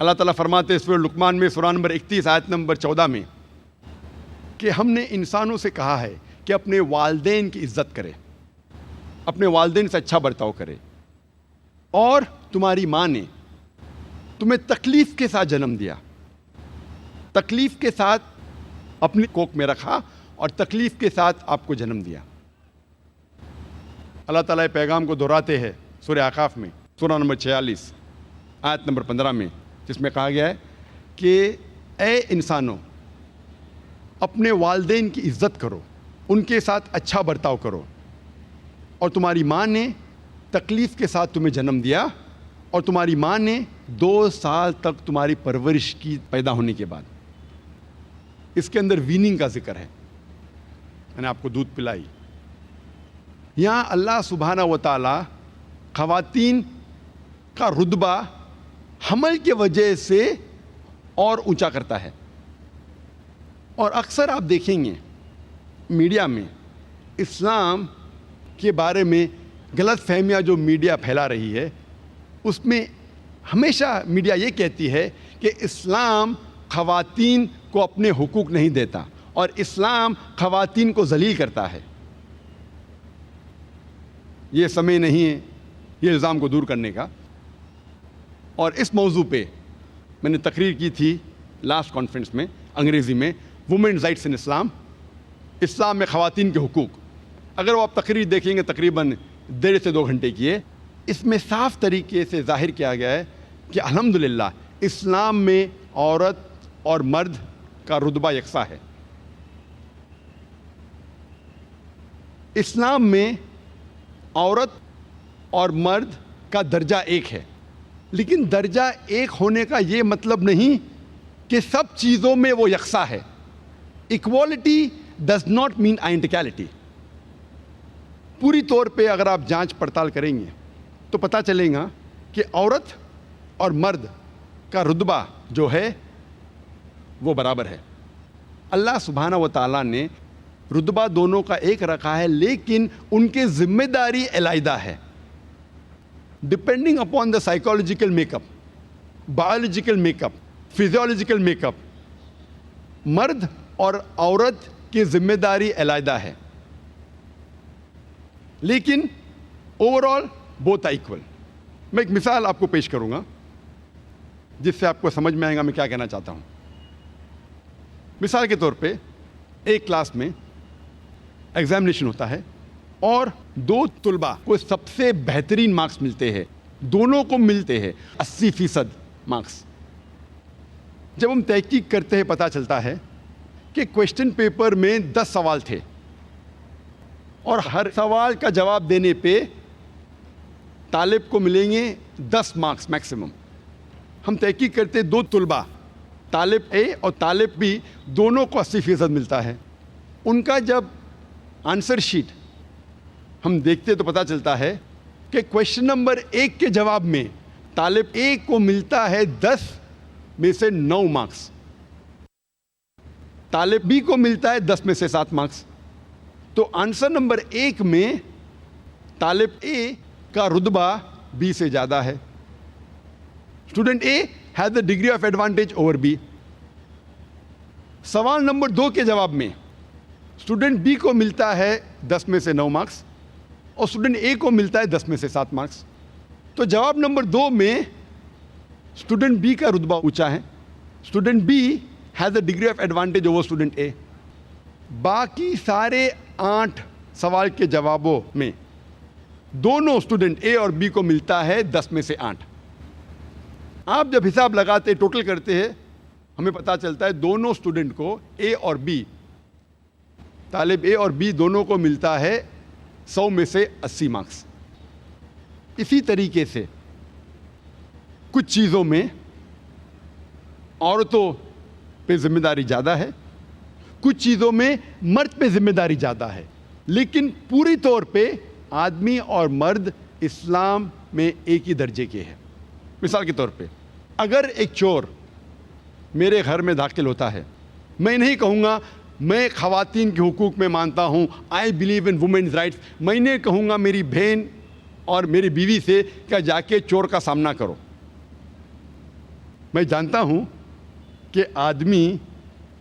اللہ تعالیٰ فرماتے ہیں سورہ لقمان میں سورہ نمبر 31 آیت نمبر 14 میں کہ ہم نے انسانوں سے کہا ہے کہ اپنے والدین کی عزت کرے، اپنے والدین سے اچھا برتاؤ کرے، اور تمہاری ماں نے تمہیں تکلیف کے ساتھ جنم دیا، تکلیف کے ساتھ اپنی کوکھ میں رکھا اور تکلیف کے ساتھ آپ کو جنم دیا۔ اللہ تعالیٰ پیغام کو دہراتے ہیں سورہ اعراف میں سورہ نمبر 46 آیت نمبر 15 میں، جس میں کہا گیا ہے کہ اے انسانوں، اپنے والدین کی عزت کرو، ان کے ساتھ اچھا برتاؤ کرو، اور تمہاری ماں نے تکلیف کے ساتھ تمہیں جنم دیا، اور تمہاری ماں نے 2 سال تک تمہاری پرورش کی پیدا ہونے کے بعد۔ اس کے اندر ویننگ کا ذکر ہے، میں نے آپ کو دودھ پلائی۔ یہاں اللہ سبحانہ و تعالی خواتین کا رتبہ حمل کی وجہ سے اور اونچا کرتا ہے۔ اور اکثر آپ دیکھیں گے میڈیا میں اسلام کے بارے میں غلط فہمیاں جو میڈیا پھیلا رہی ہے، اس میں ہمیشہ میڈیا یہ کہتی ہے کہ اسلام خواتین کو اپنے حقوق نہیں دیتا اور اسلام خواتین کو ذلیل کرتا ہے۔ یہ سمے نہیں ہے یہ الزام کو دور کرنے کا۔ اور اس موضوع پہ میں نے تقریر کی تھی لاسٹ کانفرنس میں انگریزی میں، وومنز رائٹس ان اسلام، اسلام میں خواتین کے حقوق۔ اگر وہ آپ تقریر دیکھیں گے تقریباً 1.5 سے 2 گھنٹے کی ہے، اس میں صاف طریقے سے ظاہر کیا گیا ہے کہ الحمدللہ اسلام میں عورت اور مرد کا رتبہ یکساں ہے۔ اسلام میں عورت اور مرد کا درجہ ایک ہے، لیکن درجہ ایک ہونے کا یہ مطلب نہیں کہ سب چیزوں میں وہ یکساں ہے۔ Equality does not mean identicality. پوری طور پہ اگر آپ جانچ پڑتال کریں گے تو پتہ چلے گا کہ عورت اور مرد کا رتبہ جو ہے وہ برابر ہے۔ اللہ سبحانہ و تعالیٰ نے رتبہ دونوں کا ایک رکھا ہے، لیکن ان کے ذمہ داری علیحدہ ہے، depending upon the psychological make up, biological make up, physiological make up. مرد اور عورت کی ذمہ داری علیحدہ ہے، لیکن اوور آل بوتھ ایکول۔ میں ایک مثال آپ کو پیش کروں گا جس سے آپ کو سمجھ میں آئے گا میں کیا کہنا چاہتا ہوں۔ مثال کے طور پہ ایک کلاس میں ایگزامینیشن ہوتا ہے اور 2 طلباء کو سب سے بہترین مارکس ملتے ہیں، دونوں کو ملتے ہیں 80% مارکس۔ جب ہم تحقیق کرتے ہیں پتہ چلتا ہے کہ کویشچن پیپر میں 10 سوال تھے اور ہر سوال کا جواب دینے پہ طالب کو ملیں گے 10 مارکس میکسیمم۔ ہم تحقیق کرتے 2 طلباء، طالب اے اور طالب بی، دونوں کو 80% ملتا ہے۔ ان کا جب آنسر شیٹ ہم دیکھتے تو پتہ چلتا ہے کہ کویشچن نمبر 1 کے جواب میں طالب اے کو ملتا ہے 10 میں سے 9 مارکس، طالب بی کو ملتا ہے 10 میں سے 7 مارکس۔ تو آنسر نمبر 1 میں طالب اے کا رتبہ بی سے زیادہ ہے۔ Student A has a degree of advantage over B. سوال نمبر 2 کے جواب میں اسٹوڈنٹ بی کو ملتا ہے 10 میں سے 9 مارکس اور اسٹوڈنٹ اے کو ملتا ہے 10 میں سے 7 مارکس۔ تو جواب نمبر 2 میں اسٹوڈنٹ بی کا رتبہ اونچا ہے، student B has a degree of advantage over student A. باقی سارے 8 سوال کے جوابوں میں دونوں اسٹوڈنٹ اے اور بی کو ملتا ہے 10 میں سے 8۔ آپ جب حساب لگاتے ٹوٹل کرتے ہیں ہمیں پتہ چلتا ہے دونوں اسٹوڈنٹ کو اے اور بی، طالب اے اور بی دونوں کو ملتا ہے 100 میں سے 80 مارکس۔ اسی طریقے سے کچھ چیزوں میں عورتوں پہ ذمہ داری زیادہ ہے، کچھ چیزوں میں مرد پہ ذمہ داری زیادہ ہے، لیکن پوری طور پہ آدمی اور مرد اسلام میں ایک ہی درجے کے ہیں۔ مثال کے طور پہ اگر ایک چور میرے گھر میں داخل ہوتا ہے، میں نہیں کہوں گا میں خواتین کے حقوق میں مانتا ہوں، I believe in women's rights. میں نے کہوں گا میری بہن اور میری بیوی سے کہ جا کے چور کا سامنا کرو۔ میں جانتا ہوں کہ آدمی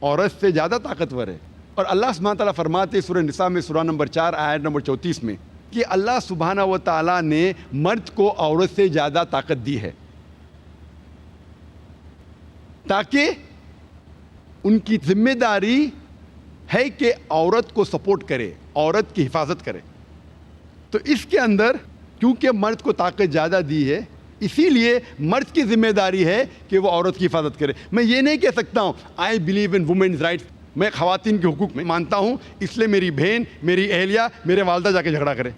عورت سے زیادہ طاقتور ہے، اور اللہ سبحانہ تعالیٰ فرماتے ہیں سورہ نساء میں سورہ نمبر 4 آیت نمبر 34 میں کہ اللہ سبحانہ و تعالیٰ نے مرد کو عورت سے زیادہ طاقت دی ہے تاکہ ان کی ذمہ داری ہے کہ عورت کو سپورٹ کرے، عورت کی حفاظت کرے۔ تو اس کے اندر کیونکہ مرد کو طاقت زیادہ دی ہے، اسی لیے مرد کی ذمہ داری ہے کہ وہ عورت کی حفاظت کرے۔ میں یہ نہیں کہہ سکتا ہوں I believe in women's rights, میں خواتین کے حقوق میں مانتا ہوں، اس لیے میری بہن، میری اہلیہ، میرے والدہ جا کے جھگڑا کرے۔